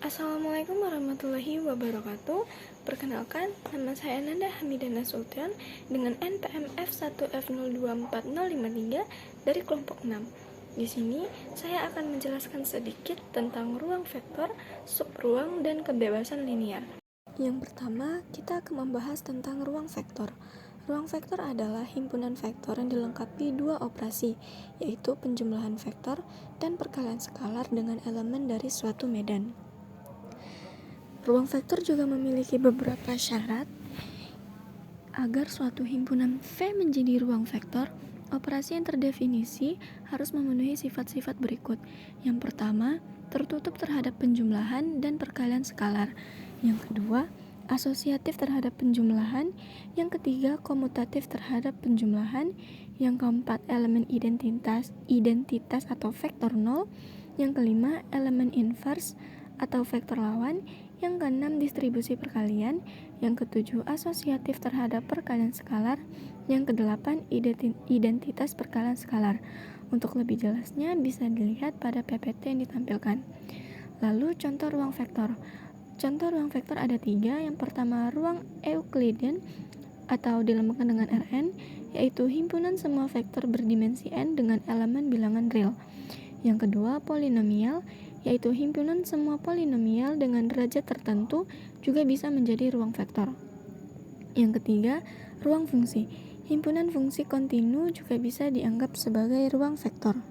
Assalamualaikum warahmatullahi wabarakatuh. Perkenalkan, nama saya Nanda Hamidana Sultan dengan NPM F1F024053 dari kelompok 6. Di sini, saya akan menjelaskan sedikit tentang ruang vektor, subruang, dan kebebasan linear. Yang pertama, kita akan membahas tentang ruang vektor. Ruang vektor adalah himpunan vektor yang dilengkapi dua operasi, yaitu penjumlahan vektor dan perkalian skalar dengan elemen dari suatu medan. Ruang vektor juga memiliki beberapa syarat agar suatu himpunan V menjadi ruang vektor. Operasi yang terdefinisi harus memenuhi sifat-sifat berikut. Yang pertama, tertutup terhadap penjumlahan dan perkalian skalar. Yang kedua, asosiatif terhadap penjumlahan. Yang ketiga, komutatif terhadap penjumlahan. Yang keempat, elemen identitas atau vektor 0. Yang kelima, elemen invers atau vektor lawan. Yang keenam, distribusi perkalian. Yang ketujuh, asosiatif terhadap perkalian skalar. Yang kedelapan, identitas perkalian skalar. Untuk lebih jelasnya bisa dilihat pada PPT yang ditampilkan. Lalu contoh ruang vektor. Contoh ruang vektor ada 3. Yang pertama, ruang Euclidean atau dilambangkan dengan Rn, yaitu himpunan semua vektor berdimensi n dengan elemen bilangan real. Yang kedua, polinomial, yaitu himpunan semua polinomial dengan derajat tertentu juga bisa menjadi ruang vektor. Yang ketiga, ruang fungsi. Himpunan fungsi kontinu juga bisa dianggap sebagai ruang vektor.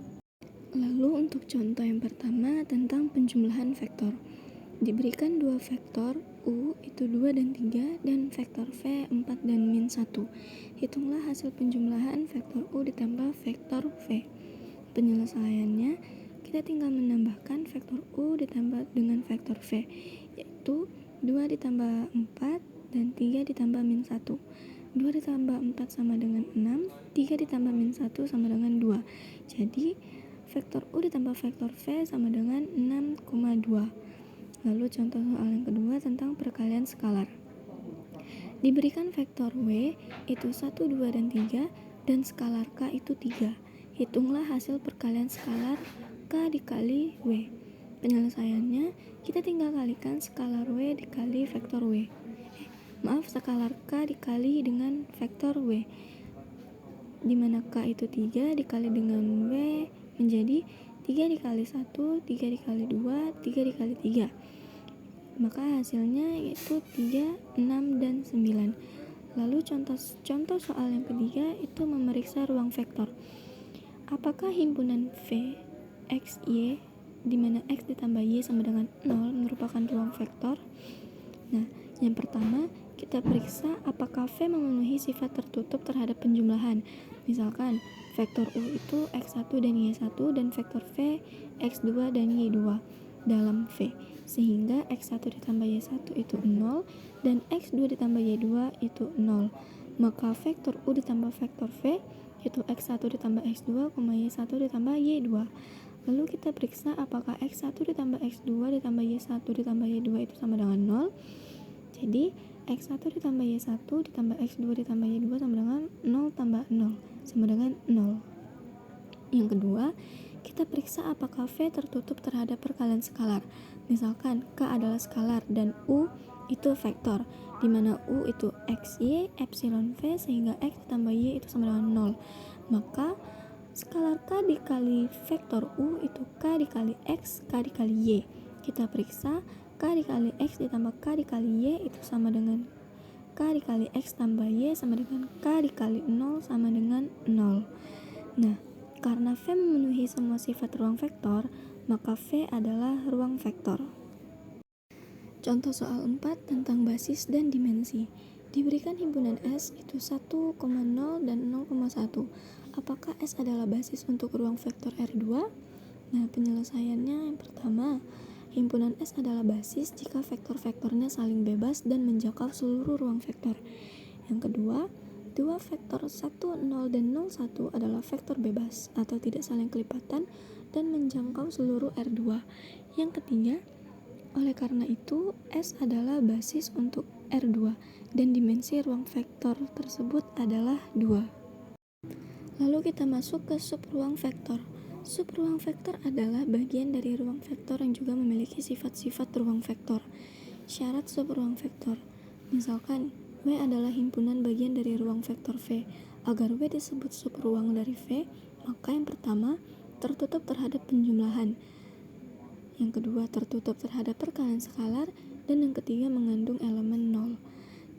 Lalu untuk contoh yang pertama tentang penjumlahan vektor. Diberikan dua vektor U itu 2 dan 3 dan vektor V 4 dan -1. Hitunglah hasil penjumlahan vektor U ditambah vektor V. Penyelesaiannya, kita tinggal menambahkan vektor U ditambah dengan vektor V, yaitu 2 ditambah 4 dan 3 ditambah -1. 2 ditambah 4 sama dengan 6, 3 ditambah -1 sama dengan 2. Jadi, vektor U ditambah vektor V sama dengan 6,2. Lalu contoh soal yang kedua tentang perkalian skalar. Diberikan vektor W itu 1, 2, dan 3 dan skalar K itu 3. Hitunglah hasil perkalian skalar K dikali W. Penyelesaiannya, kita tinggal kalikan skalar W dikali vektor W. Skalar K dikali dengan vektor W, di mana K itu 3 dikali dengan W menjadi 3 dikali 1, 3 dikali 2, 3 dikali 3. Maka hasilnya yaitu 3, 6, dan 9. Lalu contoh soal yang ketiga itu memeriksa ruang vektor. Apakah himpunan V, X, Y, di mana X ditambah Y sama dengan 0 merupakan ruang vektor? Nah, yang pertama, kita periksa apakah V memenuhi sifat tertutup terhadap penjumlahan. Misalkan, vektor U itu X1 dan Y1 dan vektor V X2 dan Y2 dalam V. Sehingga X1 ditambah Y1 itu 0 dan X2 ditambah Y2 itu 0. Maka vektor U ditambah vektor V itu X1 ditambah X2, Y1 ditambah Y2. Lalu kita periksa apakah X1 ditambah X2 ditambah Y1 ditambah Y2 itu sama dengan 0. Jadi, X1 ditambah Y1 ditambah X2 ditambah Y2 sama dengan 0 tambah 0 sama dengan 0. Yang kedua, kita periksa apakah V tertutup terhadap perkalian skalar. Misalkan K adalah skalar dan U itu vektor, di mana U itu XY epsilon V sehingga X ditambah Y itu sama dengan 0. Maka skalar K dikali vektor U itu K dikali X, K dikali Y. Kita periksa K dikali X ditambah K dikali Y itu sama dengan K dikali X tambah Y sama dengan K dikali 0 sama dengan 0. Nah, karena V memenuhi semua sifat ruang vektor, maka V adalah ruang vektor. Contoh soal 4 tentang basis dan dimensi. Diberikan himpunan S itu 1,0 dan 0,1. Apakah S adalah basis untuk ruang vektor R2? Nah, penyelesaiannya yang pertama, himpunan S adalah basis jika vektor-vektornya saling bebas dan menjangkau seluruh ruang vektor. Yang kedua, dua vektor 1, 0, dan 01 adalah vektor bebas atau tidak saling kelipatan dan menjangkau seluruh R2. Yang ketiga, oleh karena itu, S adalah basis untuk R2 dan dimensi ruang vektor tersebut adalah 2. Lalu kita masuk ke subruang vektor. Subruang vektor adalah bagian dari ruang vektor yang juga memiliki sifat-sifat ruang vektor. Syarat subruang vektor. Misalkan, W adalah himpunan bagian dari ruang vektor V. Agar W disebut subruang dari V, maka yang pertama, tertutup terhadap penjumlahan. Yang kedua, tertutup terhadap perkalian skalar. Dan yang ketiga, mengandung elemen 0.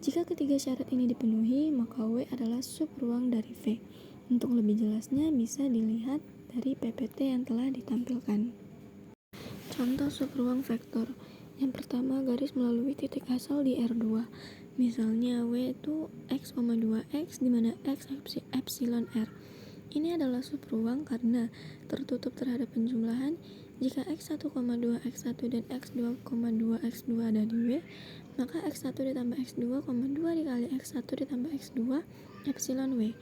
Jika ketiga syarat ini dipenuhi, maka W adalah subruang dari V. Untuk lebih jelasnya bisa dilihat dari PPT yang telah ditampilkan. Contoh subruang vektor. Yang pertama, garis melalui titik asal di R2. Misalnya W itu X, 2X di mana X epsilon R. Ini adalah subruang karena tertutup terhadap penjumlahan. Jika X1, 2, X1 dan X2, 2, X2 ada di W, maka X1 ditambah X2, 2 dikali X1 ditambah X2, epsilon W.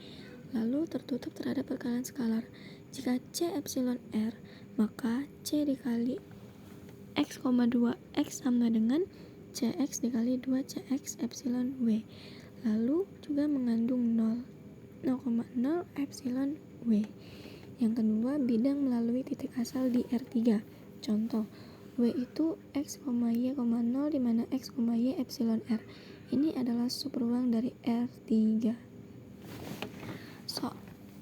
Lalu tertutup terhadap perkalian skalar. Jika C epsilon R, maka C dikali X, 2 X sama dengan CX dikali 2 CX epsilon W. Lalu juga mengandung 0 epsilon W. Yang kedua, bidang melalui titik asal di R3. Contoh, W itu X, Y, 0 di mana X, Y epsilon R. Ini adalah subruang dari R3.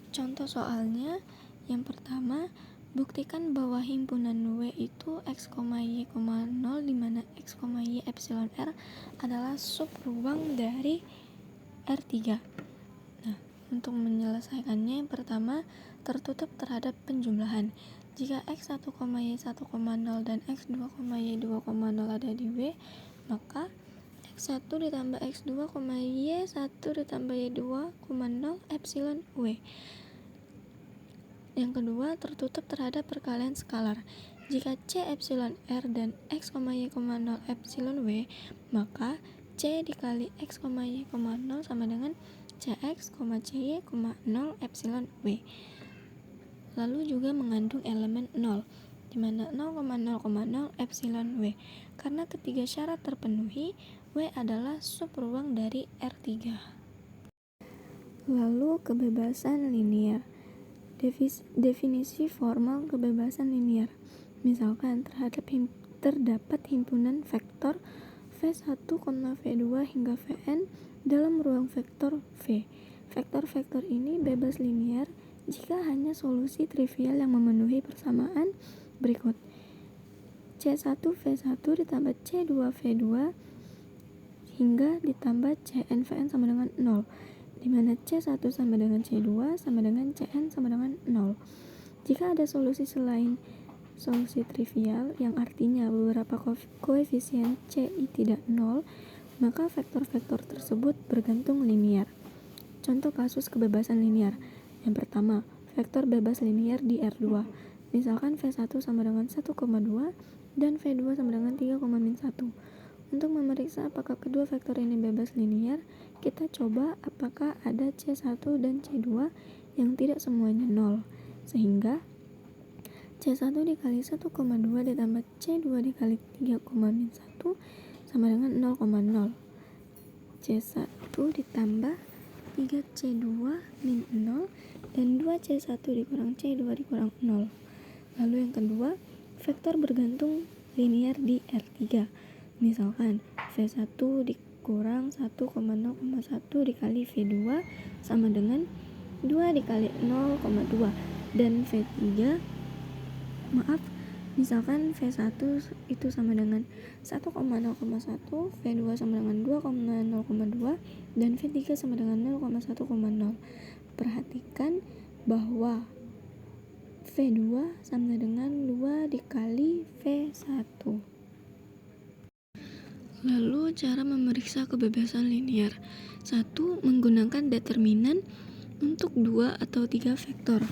Contoh soalnya, yang pertama, buktikan bahwa himpunan W itu X, Y, 0 di mana X, Y epsilon R adalah subruang dari R3. Nah, untuk menyelesaikannya, yang pertama, tertutup terhadap penjumlahan. Jika X1, Y 1,0 dan X2, Y 2,0 ada di W, maka X1 ditambah X2, Y 1 ditambah Y 2,0 epsilon W. Yang kedua, tertutup terhadap perkalian skalar. Jika C epsilon R dan X, Y, 0 epsilon W, maka C dikali X, Y, 0 sama dengan CX, CY, 0 epsilon W. Lalu juga mengandung elemen 0, di mana 0,0,0 epsilon W. Karena ketiga syarat terpenuhi, W adalah subruang dari R3. Lalu kebebasan linier. Definisi formal kebebasan linier. Misalkan terdapat himpunan vektor V1, V2 hingga Vn dalam ruang vektor V. Vektor-vektor ini bebas linier jika hanya solusi trivial yang memenuhi persamaan berikut. C1 V1 ditambah C2 V2 hingga ditambah Cn Vn sama dengan 0, di mana C1 sama dengan C2 sama dengan Cn sama dengan 0. Jika ada solusi selain solusi trivial yang artinya beberapa koefisien Ci tidak 0, maka vektor-vektor tersebut bergantung linier. Contoh kasus kebebasan linier. Yang pertama, vektor bebas linier di R2. Misalkan V1 sama dengan 1,2 dan V2 sama dengan 3,-1. Untuk memeriksa apakah kedua vektor ini bebas linier, kita coba apakah ada C1 dan C2 yang tidak semuanya 0. Sehingga C1 dikali 1,2 ditambah C2 dikali 3,-1 sama dengan 0,0. C1 ditambah 3C2 min 0 dan 2C1 dikurang C2 dikurang 0. Lalu yang kedua, vektor bergantung linier di R3. Misalkan V1 dikurang 1,0,1 dikali V2 sama dengan 2 dikali 0,2 dan misalkan V1 itu sama dengan 1,0,1, V2 sama dengan 2,0,2 dan V3 sama dengan 0,1,0. Perhatikan bahwa V2 sama dengan 2 dikali V1. Lalu cara memeriksa kebebasan linier. 1. Menggunakan determinan untuk 2 atau 3 vektor.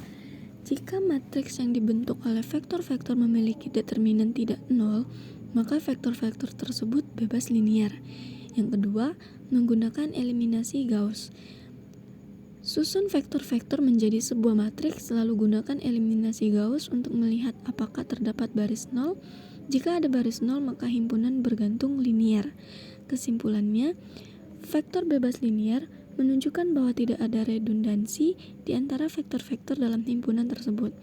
Jika matriks yang dibentuk oleh vektor-vektor memiliki determinan tidak 0, maka vektor-vektor tersebut bebas linier. Yang kedua, menggunakan eliminasi Gauss. Susun vektor-vektor menjadi sebuah matriks, lalu gunakan eliminasi Gauss untuk melihat apakah terdapat baris 0. Jika ada baris 0, maka himpunan bergantung linier. Kesimpulannya, vektor bebas linier menunjukkan bahwa tidak ada redundansi di antara vektor-vektor dalam himpunan tersebut.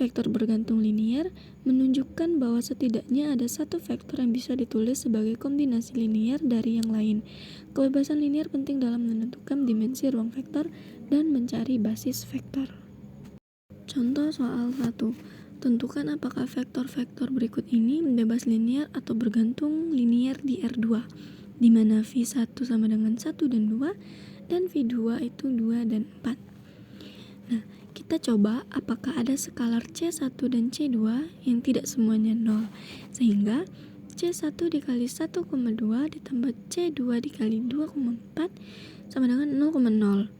vektor bergantung linier menunjukkan bahwa setidaknya ada satu vektor yang bisa ditulis sebagai kombinasi linier dari yang lain. Kebebasan linier penting dalam menentukan dimensi ruang vektor dan mencari basis vektor. Contoh soal 1. Tentukan apakah vektor-vektor berikut ini bebas linier atau bergantung linier di R2, di mana V1 sama dengan 1 dan 2, dan V2 itu 2 dan 4. Nah, kita coba apakah ada skalar C1 dan C2 yang tidak semuanya 0, sehingga C1 dikali 1,2 ditambah C2 dikali 2,4 sama dengan 0,0.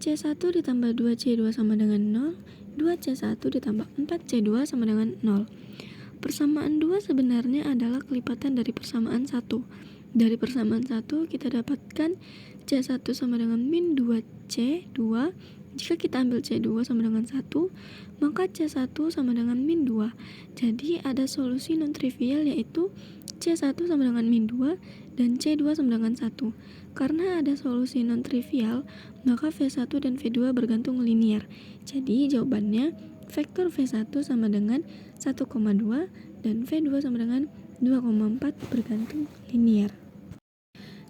C1 ditambah 2C2 sama dengan 0, 2C1 ditambah 4C2 sama dengan 0. Persamaan 2 sebenarnya adalah kelipatan dari persamaan 1. Dari persamaan 1 kita dapatkan C1 sama dengan min 2C2. Jika kita ambil C2 sama dengan 1, maka C1 sama dengan min 2. Jadi ada solusi non-trivial yaitu C1 sama dengan min 2 dan C2 sama dengan 1. Karena ada solusi non-trivial, maka V1 dan V2 bergantung linier. Jadi jawabannya vektor V1 sama dengan 1,2 dan V2 sama dengan 2,4 bergantung linier.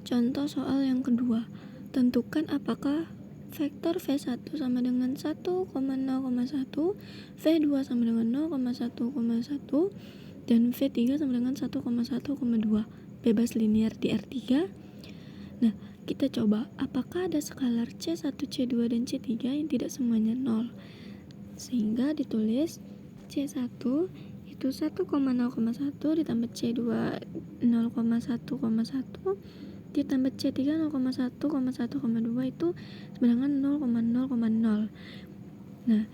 Contoh soal yang kedua. Tentukan apakah vektor V1 sama dengan 1,0,1, V2 sama dengan 0,1,1, dan V3 sama dengan 1,1,2 bebas linier di R3. Nah, kita coba apakah ada skalar C1, C2, dan C3 yang tidak semuanya 0. Sehingga ditulis C1 itu 1,0,1 ditambah C2 0,1,1 ditambah C3 0,1,1,2 itu sama dengan 0,0,0. Nah,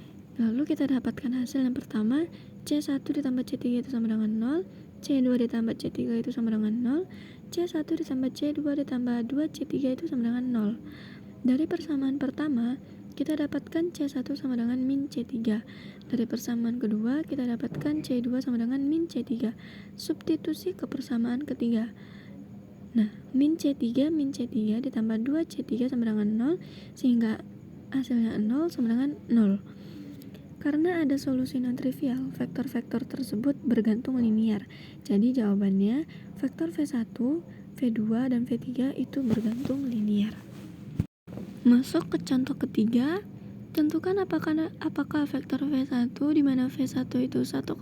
lalu kita dapatkan hasil yang pertama, C1 ditambah C3 itu sama dengan 0, C2 ditambah C3 itu sama dengan 0, C1 ditambah C2 ditambah 2C3 itu sama dengan 0. Dari persamaan pertama, kita dapatkan C1 sama dengan min C3. Dari persamaan kedua, kita dapatkan C2 sama dengan min C3. Substitusi ke persamaan ketiga. Nah, min C3 ditambah 2C3 sama dengan 0, sehingga hasilnya 0 sama dengan 0. Karena ada solusi non-trivial, vektor-vektor tersebut bergantung linier. Jadi jawabannya vektor V1, V2, dan V3 itu bergantung linier. Masuk ke contoh ketiga. Tentukan apakah vektor V1 di mana V1 itu 1,0,2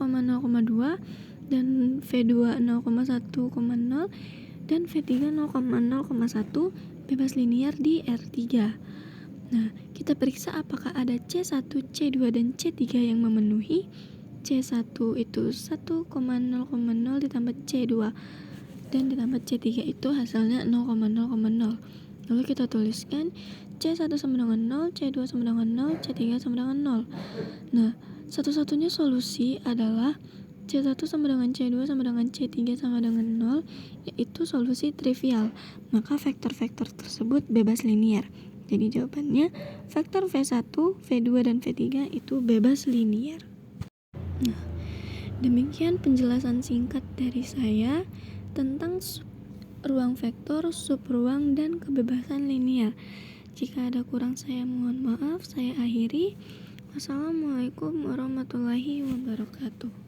dan V2 0,1,0 dan V3 0,0,1 bebas linier di R3. Nah, kita periksa apakah ada C1, C2, dan C3 yang memenuhi. C1 itu 1,0,0 ditambah C2 dan ditambah C3 itu hasilnya 0,0,0. Lalu kita tuliskan C1 sama dengan 0, C2 sama dengan 0, C3 sama dengan 0. Nah, satu-satunya solusi adalah C1 sama dengan C2 sama dengan C3 sama dengan 0, yaitu solusi trivial. Maka vektor-vektor tersebut bebas linier. Jadi jawabannya vektor V1, V2, dan V3 itu bebas linier. Nah, demikian penjelasan singkat dari saya tentang ruang vektor, subruang, dan kebebasan linier. Jika ada kurang saya mohon maaf, saya akhiri. Wassalamualaikum warahmatullahi wabarakatuh.